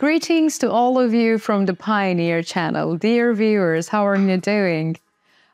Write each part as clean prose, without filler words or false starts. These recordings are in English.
Greetings to all of you from the Pioneer channel. Dear viewers, how are you doing?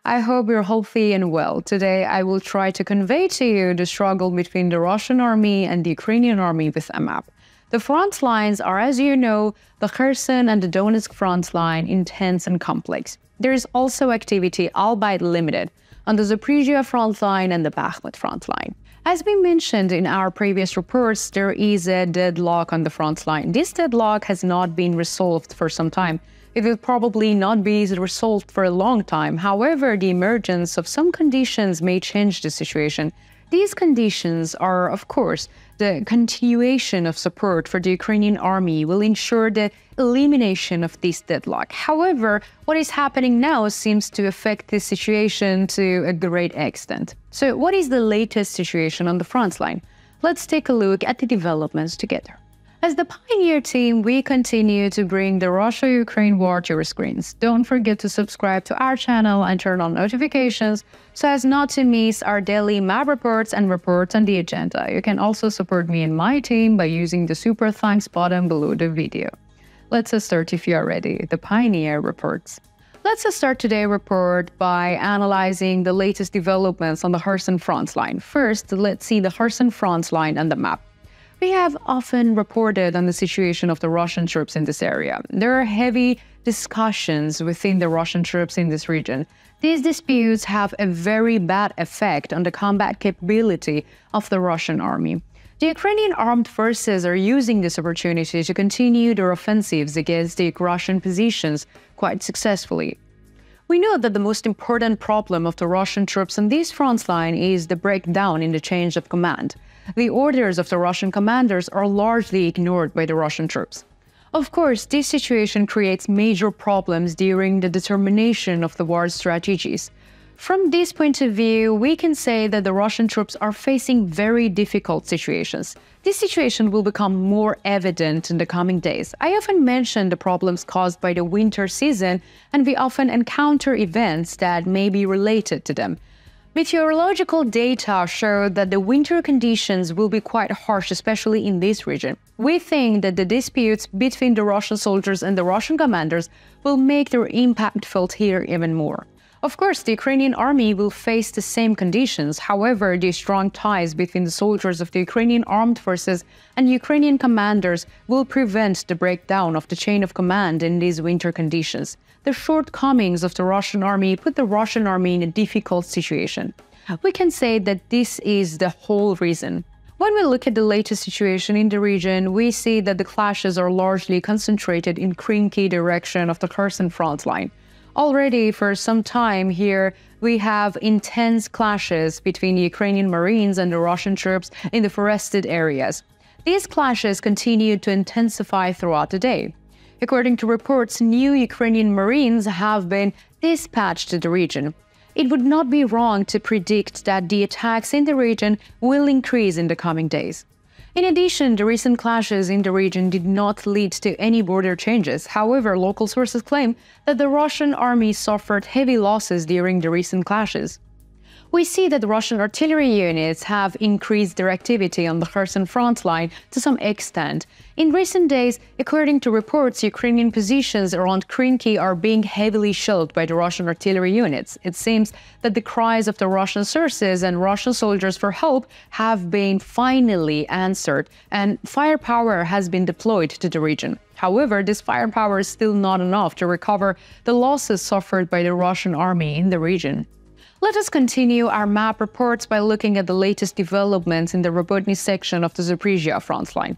I hope you're healthy and well. Today I will try to convey to you the struggle between the Russian army and the Ukrainian army with a map. The front lines are, as you know, the Kherson and the Donetsk front line, intense and complex. There is also activity, albeit limited, on the Zaporizhia front line and the Bakhmut front line. As we mentioned in our previous reports, there is a deadlock on the front line. This deadlock has not been resolved for some time. It will probably not be resolved for a long time. However, the emergence of some conditions may change the situation. These conditions are, of course, the continuation of support for the Ukrainian army will ensure the elimination of this deadlock. However, what is happening now seems to affect this situation to a great extent. So what is the latest situation on the front line? Let's take a look at the developments together. As the Pioneer team, we continue to bring the Russia-Ukraine war to your screens. Don't forget to subscribe to our channel and turn on notifications so as not to miss our daily map reports and reports on the agenda. You can also support me and my team by using the super thanks button below the video. Let's start if you are ready. The Pioneer reports. Let's start today's report by analyzing the latest developments on the Kherson front line. First, let's see the Kherson front line on the map. We have often reported on the situation of the Russian troops in this area. There are heavy discussions within the Russian troops in this region. These disputes have a very bad effect on the combat capability of the Russian army. The Ukrainian armed forces are using this opportunity to continue their offensives against the Russian positions quite successfully. We know that the most important problem of the Russian troops on this front line is the breakdown in the chain of command. The orders of the Russian commanders are largely ignored by the Russian troops. Of course, this situation creates major problems during the determination of the war strategies. From this point of view, we can say that the Russian troops are facing very difficult situations. This situation will become more evident in the coming days. I often mention the problems caused by the winter season, and we often encounter events that may be related to them. Meteorological data show that the winter conditions will be quite harsh, especially in this region. We think that the disputes between the Russian soldiers and the Russian commanders will make their impact felt here even more. Of course, the Ukrainian army will face the same conditions. However, the strong ties between the soldiers of the Ukrainian armed forces and Ukrainian commanders will prevent the breakdown of the chain of command in these winter conditions. The shortcomings of the Russian army put the Russian army in a difficult situation. We can say that this is the whole reason. When we look at the latest situation in the region, we see that the clashes are largely concentrated in Krinky direction of the Kherson front line. Already for some time here, we have intense clashes between the Ukrainian Marines and the Russian troops in the forested areas. These clashes continue to intensify throughout the day. According to reports, new Ukrainian Marines have been dispatched to the region. It would not be wrong to predict that the attacks in the region will increase in the coming days. In addition, the recent clashes in the region did not lead to any border changes. However, local sources claim that the Russian army suffered heavy losses during the recent clashes. We see that Russian artillery units have increased their activity on the Kherson front line to some extent. In recent days, according to reports, Ukrainian positions around Krinky are being heavily shelled by the Russian artillery units. It seems that the cries of the Russian sources and Russian soldiers for help have been finally answered, and firepower has been deployed to the region. However, this firepower is still not enough to recover the losses suffered by the Russian army in the region. Let us continue our map reports by looking at the latest developments in the Robotny section of the Zaporizhia front line.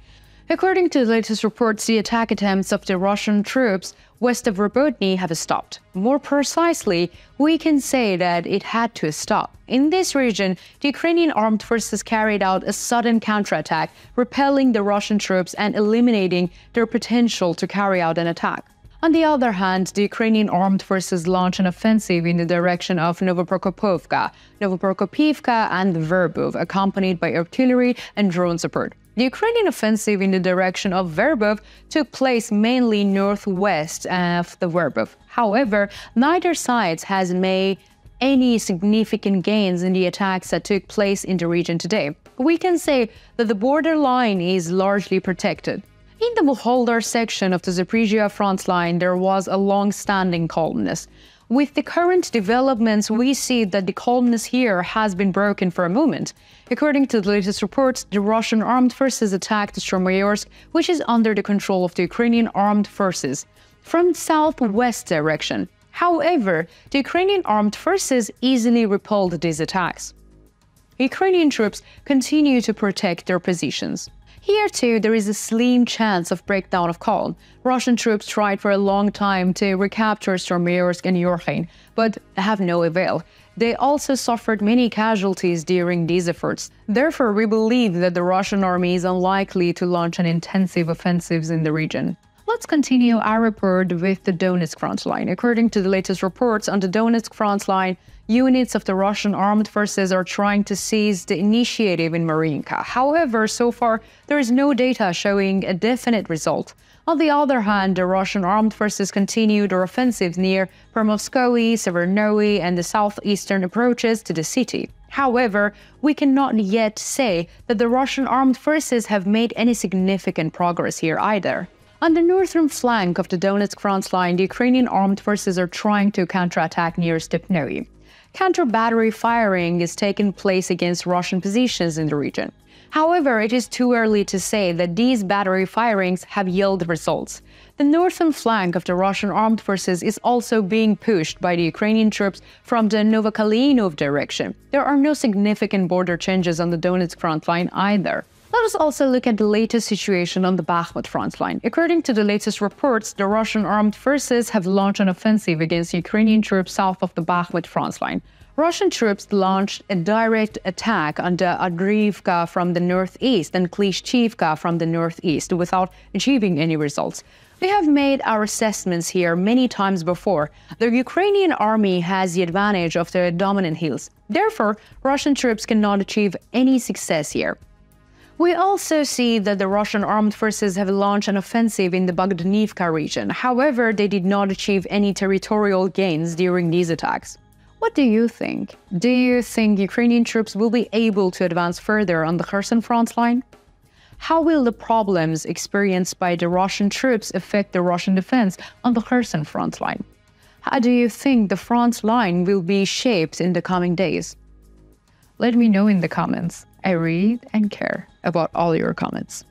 According to the latest reports, the attack attempts of the Russian troops west of Robotny have stopped. More precisely, we can say that it had to stop. In this region, the Ukrainian armed forces carried out a sudden counterattack, repelling the Russian troops and eliminating their potential to carry out an attack. On the other hand, the Ukrainian armed forces launched an offensive in the direction of Novoprokopivka, and Verbov, accompanied by artillery and drone support. The Ukrainian offensive in the direction of Verbov took place mainly northwest of the Verbov. However, neither side has made any significant gains in the attacks that took place in the region today. We can say that the border line is largely protected. In the Buholder section of the Zaporizhia front line, there was a long-standing calmness. With the current developments, we see that the calmness here has been broken for a moment. According to the latest reports, the Russian armed forces attacked Stromoyorsk, which is under the control of the Ukrainian armed forces, from southwest direction. However, the Ukrainian armed forces easily repelled these attacks. Ukrainian troops continue to protect their positions. Here too, there is a slim chance of breakdown of calm. Russian troops tried for a long time to recapture Stromoyorsk and Yorkhain, but have no avail. They also suffered many casualties during these efforts. Therefore, we believe that the Russian army is unlikely to launch an intensive offensive in the region. Let's continue our report with the Donetsk front line. According to the latest reports on the Donetsk front line, units of the Russian armed forces are trying to seize the initiative in Marinka. However, so far, there is no data showing a definite result. On the other hand, the Russian armed forces continue their offensives near Permovskoye, Severnoye, and the southeastern approaches to the city. However, we cannot yet say that the Russian armed forces have made any significant progress here either. On the northern flank of the Donetsk front line, the Ukrainian armed forces are trying to counterattack near Stepnoye. Counter-battery firing is taking place against Russian positions in the region. However, it is too early to say that these battery firings have yielded results. The northern flank of the Russian armed forces is also being pushed by the Ukrainian troops from the Novokaliinov direction. There are no significant border changes on the Donetsk front line either. Let us also look at the latest situation on the Bakhmut front line. According to the latest reports, the Russian armed forces have launched an offensive against Ukrainian troops south of the Bakhmut front line. Russian troops launched a direct attack on the Adriivka from the northeast and Klishchivka from the northeast without achieving any results. We have made our assessments here many times before. The Ukrainian army has the advantage of the dominant hills. Therefore, Russian troops cannot achieve any success here. We also see that the Russian armed forces have launched an offensive in the Bogdanivka region. However, they did not achieve any territorial gains during these attacks. What do you think? Do you think Ukrainian troops will be able to advance further on the Kherson front line? How will the problems experienced by the Russian troops affect the Russian defense on the Kherson front line? How do you think the front line will be shaped in the coming days? Let me know in the comments. I read and care about all your comments.